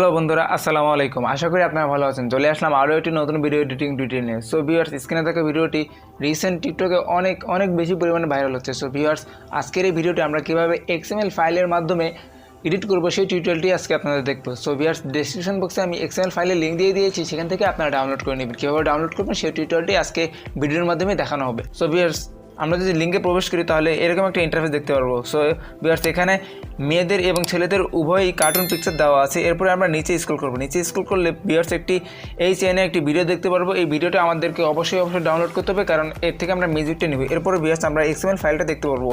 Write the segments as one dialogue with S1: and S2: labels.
S1: Hello বন্ধুরা, আসসালামু আলাইকুম। আশা করি আপনারা ভালো আছেন। চলে আসলাম আরও একটি নতুন ভিডিও এডিটিং টিউটোরিয়াল নিয়ে। সো ভিউয়ার্স, স্ক্রিনে থাকা ভিডিওটি রিসেন্ট টিকটকে অনেক বেশি পরিমাণে ভাইরাল হচ্ছে। সো ভিউয়ার্স, আজকের এই ভিডিওটি আমরা কীভাবে XML ফাইলের মাধ্যমে এডিট করবো সেই টিউটোরিয়ালটি আজকে আপনাদের দেখবো। সো ভিউয়ার্স, ডেসক্রিপশন বক্সে আমি XML ফাইলের লিঙ্ক দিয়ে দিয়েছি, সেখান থেকে আপনারা ডাউনলোড করে নেবেন। কীভাবে ডাউনলোড করবেন সেই টিউটোরিয়ালটি আজকে ভিডিওর মাধ্যমে দেখানো হবে। সো ভিউয়ার্স, আমরা যদি লিঙ্কে প্রবেশ করি তাহলে এরকম একটা ইন্টারফেস দেখতে পারবো। সো ভিউয়ার্স, এখানে মেয়েদের এবং ছেলেদের উভয়ই কার্টুন পিকচার দেওয়া আছে। এরপরে আমরা নিচে স্ক্রল করবো। নিচে স্ক্রল করলে ভিউয়ার্স একটি HNA একটি ভিডিও দেখতে পারবো। এই ভিডিওটা আমাদেরকে অবশ্যই ডাউনলোড করতে হবে, কারণ এর থেকে আমরা মিউজিকটা নিব। এরপরে ভিউয়ার্স আমরা XML ফাইলটা দেখতে পারবো।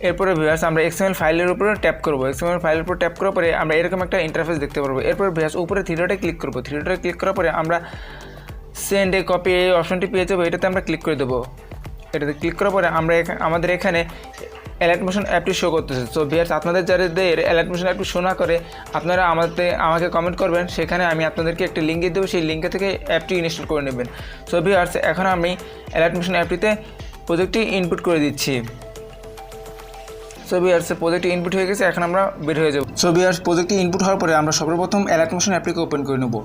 S1: এরপরে ভিউয়ার্স আমরা XML ফাইলের উপরে ট্যাপ করবো। XML ফাইলের উপর ট্যাপ করার পরে আমরা এরকম একটা ইন্টারফেস দেখতে পারবো। এরপর ভিউয়ার্স উপরে থ্রিডটে ক্লিক করবো। থ্রিডটে ক্লিক করার পরে আমরা সেন্ড এ কপি এই অপশনটি পেয়ে যাবো। এটাতে আমরা ক্লিক করে দেবো। এটাতে ক্লিক করার পরে আমরা আমাদের এখানে অ্যালাইট মোশন অ্যাপটি শো করতেছে। সো ভিউয়ার্স, আপনাদের যাদের অ্যালাইট মোশন অ্যাপটি শো না করে আপনারা আমাকে কমেন্ট করবেন, সেখানে আমি আপনাদেরকে একটা লিঙ্ক দিয়ে দেবো। সেই লিঙ্কে থেকে অ্যাপটি ইনস্টল করে নেবেন। সো ভিউয়ার্স, এখন আমি অ্যালাইট মোশন অ্যাপটিতে প্রজেক্টটি ইনপুট করে দিচ্ছি। সো ভিউয়ার্স, প্রজেক্টটি ইনপুট হয়ে গেছে, এখন আমরা বের হয়ে যাব। সো ভিউয়ার্স, প্রজেক্টটি ইনপুট হওয়ার পরে আমরা সর্বপ্রথম অ্যালাইট মোশন অ্যাপটিকে ওপেন করে নেব।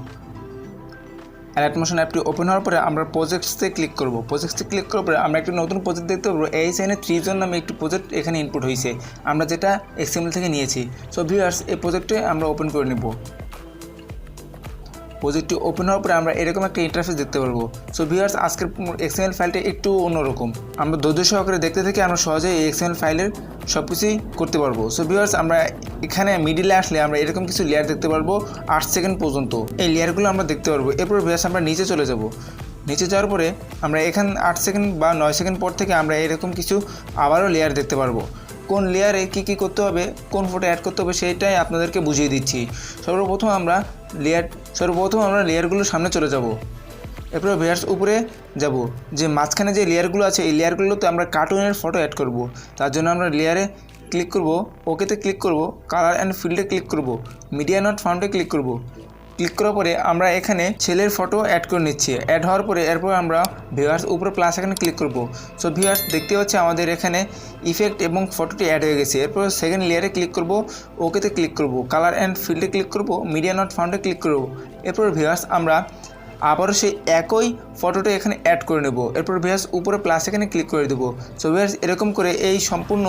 S1: অ্যালাইট মোশন অ্যাপটি ওপেন হওয়ার পরে আমরা প্রজেক্টসে ক্লিক করব। প্রজেক্টসে ক্লিক করার পরে আমরা একটি নতুন প্রজেক্ট দেখতে পাবো। HNA3 নামে একটি প্রজেক্ট এখানে ইনপুট হয়েছে, আমরা যেটা XML থেকে নিয়েছি। সো ভিউয়ার্স, এই প্রজেক্টে আমরা ওপেন করে নেব। প্রজেক্টটি ওপেন হওয়ার পরে আমরা এরকম একটা ইন্টারফেস দেখতে পারবো। সো ভিউয়ার্স, আজকের XML ফাইলটা একটু অন্যরকম। আমরা ধৈর্য সহকারে দেখতে থেকে আমরা সহজেই এই XML ফাইলের সব কিছুই করতে পারবো। সো ভিউয়ার্স, আমরা এখানে মিডিলে আসলে আমরা এরকম কিছু লেয়ার দেখতে পারবো 8 সেকেন্ড পর্যন্ত। এই লেয়ারগুলো আমরা দেখতে পারবো। এরপর ভিউয়ার্স আমরা নিচে চলে যাব। নিচে যাওয়ার পরে আমরা এখানে 8 সেকেন্ড বা 9 সেকেন্ড পর থেকে আমরা এরকম কিছু আবারও লেয়ার দেখতে পারবো। কোন লেয়ারে কী করতে হবে, কোন ফটো অ্যাড করতে হবে, সেইটাই আপনাদেরকে বুঝিয়ে দিচ্ছি। সর্বপ্রথম আমরা লেয়ারগুলোর সামনে চলে যাব। এরপর ভিউয়ার্স উপরে যাব, যে মাঝখানে যে লেয়ারগুলো আছে এই লেয়ারগুলোতে আমরা কার্টুনের ফটো অ্যাড করব। তার জন্য আমরা লেয়ারে ক্লিক করব, ওকেতে ক্লিক করব, কালার অ্যান্ড ফিল্ডে ক্লিক করব, মিডিয়া নট ফাউন্ডে ক্লিক করব। ক্লিক করার পরে আমরা এখানে ছেলের ফটো অ্যাড করে নিচ্ছি। অ্যাড হওয়ার পরে এরপর আমরা ভিউয়ার্স উপরে প্লাস এখানে ক্লিক করব। সো ভিউয়ার্স, দেখতে পাচ্ছি আমাদের এখানে ইফেক্ট এবং ফটোটি অ্যাড হয়ে গেছে। এরপর সেকেন্ড লেয়ারে ক্লিক করব, ওকেতে ক্লিক করব, কালার অ্যান্ড ফিল্ডে ক্লিক করব, মিডিয়া নট ফাউন্ডে ক্লিক করব। এরপর ভিউয়ার্স আমরা আবারও সেই একই ফটোটা এখানে অ্যাড করে নেব। এরপর ভিউয়ার্স উপরে প্লাস এখানে ক্লিক করে দেবো। সো ভিউয়ার্স, এরকম করে এই সম্পূর্ণ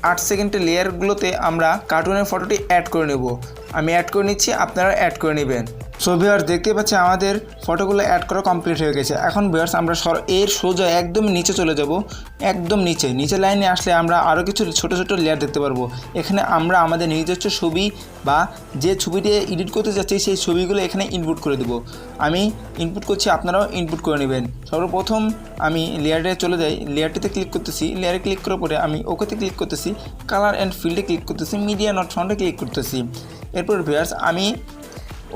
S1: 8 সেকেন্ডের লেয়ারগুলোতে আমরা কার্টুনের ফটোটি অ্যাড করে নেব। আমি অ্যাড করে নিচ্ছি, আপনারা অ্যাড করে নেবেন। সো ভিউয়ার্স, দেখতে পাচ্ছি আমাদের ফটোগুলো অ্যাড করা কমপ্লিট হয়ে গেছে। এখন ভিউয়ার্স আমরা এর সোজা একদম নিচে চলে যাব। একদম নিচে লাইনে আসলে আমরা আরও কিছু ছোট লেয়ার দেখতে পারবো। এখানে আমরা আমাদের নিজস্ব ছবি বা যে ছবিটি এডিট করতে যাচ্ছি সেই ছবিগুলো এখানে ইনপুট করে দেবো। আমি ইনপুট করছি, আপনারাও ইনপুট করে নেবেন। সর্বপ্রথম আমি লেয়ারে চলে যাই, লেয়ারটিতে ক্লিক করতেছি। লেয়ারে ক্লিক করার পরে আমি ওকেতে ক্লিক করতেছি, কালার অ্যান্ড ফিল্ডে ক্লিক করতেছি, মিডিয়া নট ফাউন্ডে ক্লিক করতেছি। এরপর ভিউয়ার্স আমি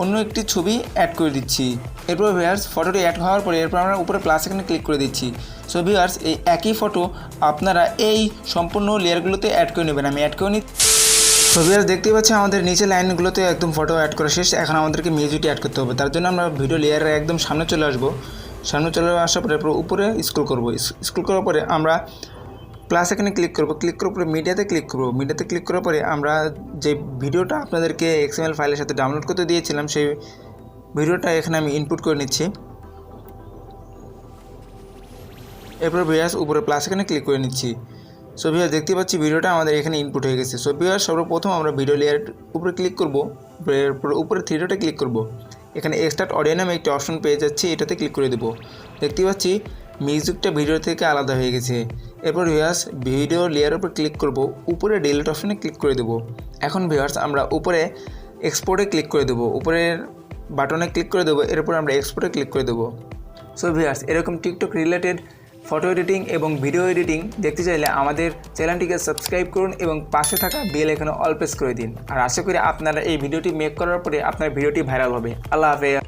S1: অন্য একটি ছবি অ্যাড করে দিচ্ছি। এরপর ভিউয়ার্স ফটোটি অ্যাড হওয়ার পরে এরপর আমরা উপরে প্লাস এখানে ক্লিক করে দিচ্ছি। সো ভিউয়ার্স, এই একই ফটো আপনারা এই সম্পূর্ণ লেয়ারগুলোতে অ্যাড করে নেবেন। আমি অ্যাড করে নিচ্ছি। সো ভিউয়ার্স, দেখতে পাচ্ছি আমাদের নিচে লাইনগুলোতে একদম ফটো অ্যাড করা শেষ। এখন আমাদেরকে মিউজিকটি অ্যাড করতে হবে। তার জন্য আমরা ভিডিও লেয়ারের একদম সামনে চলে আসবো। সামনে চলে আসার পরে এরপর উপরে স্ক্রল করব। স্ক্রল করার পরে আমরা প্লাস এখানে ক্লিক করব। ক্লিক করার পরে মিডিয়াতে ক্লিক করব। মিডিয়াতে ক্লিক করার পরে আমরা যে ভিডিওটা আপনাদেরকে XML ফাইলের সাথে ডাউনলোড করতে দিয়েছিলাম সেই ভিডিওটা এখানে আমি ইনপুট করে নিচ্ছি। এরপর ভিউয়ার্স উপরে প্লাস এখানে ক্লিক করে নিচ্ছি। সো ভিউয়ার্স, দেখতে পাচ্ছি ভিডিওটা আমাদের এখানে ইনপুট হয়ে গেছে। সো ভিউয়ার্স, সর্বপ্রথম আমরা ভিডিও লেয়ার উপরে ক্লিক করব। এরপর উপরে থ্রিডটে ক্লিক করব। এখানে এক্সট্রাক্ট অডিও নামে একটি অপশন পেয়ে যাচ্ছি, এটাতে ক্লিক করে দেবো। দেখতে পাচ্ছি মিউজিকটা ভিডিও থেকে আলাদা হয়ে গেছে। এরপর ভিউয়ার্স ভিডিও লেয়ারের উপর ক্লিক করব, উপরে ডিলিট অপশনে ক্লিক করে দেবো। এখন ভিউয়ার্স আমরা উপরে এক্সপোর্টে ক্লিক করে দেবো, উপরের বাটনে ক্লিক করে দেবো। এরপর আমরা এক্সপোর্টে ক্লিক করে দেবো। সো ভিউয়ার্স, এরকম টিকটক রিলেটেড ফটো এডিটিং এবং ভিডিও এডিটিং দেখতে চাইলে আমাদের চ্যানেলটিকে সাবস্ক্রাইব করুন এবং পাশে থাকা বেল আইকনে অল প্রেস করে দিন। আর আশা করি আপনারা এই ভিডিওটি মেক করার পরে আপনার ভিডিওটি ভাইরাল হবে। আল্লাহ হাফেজ।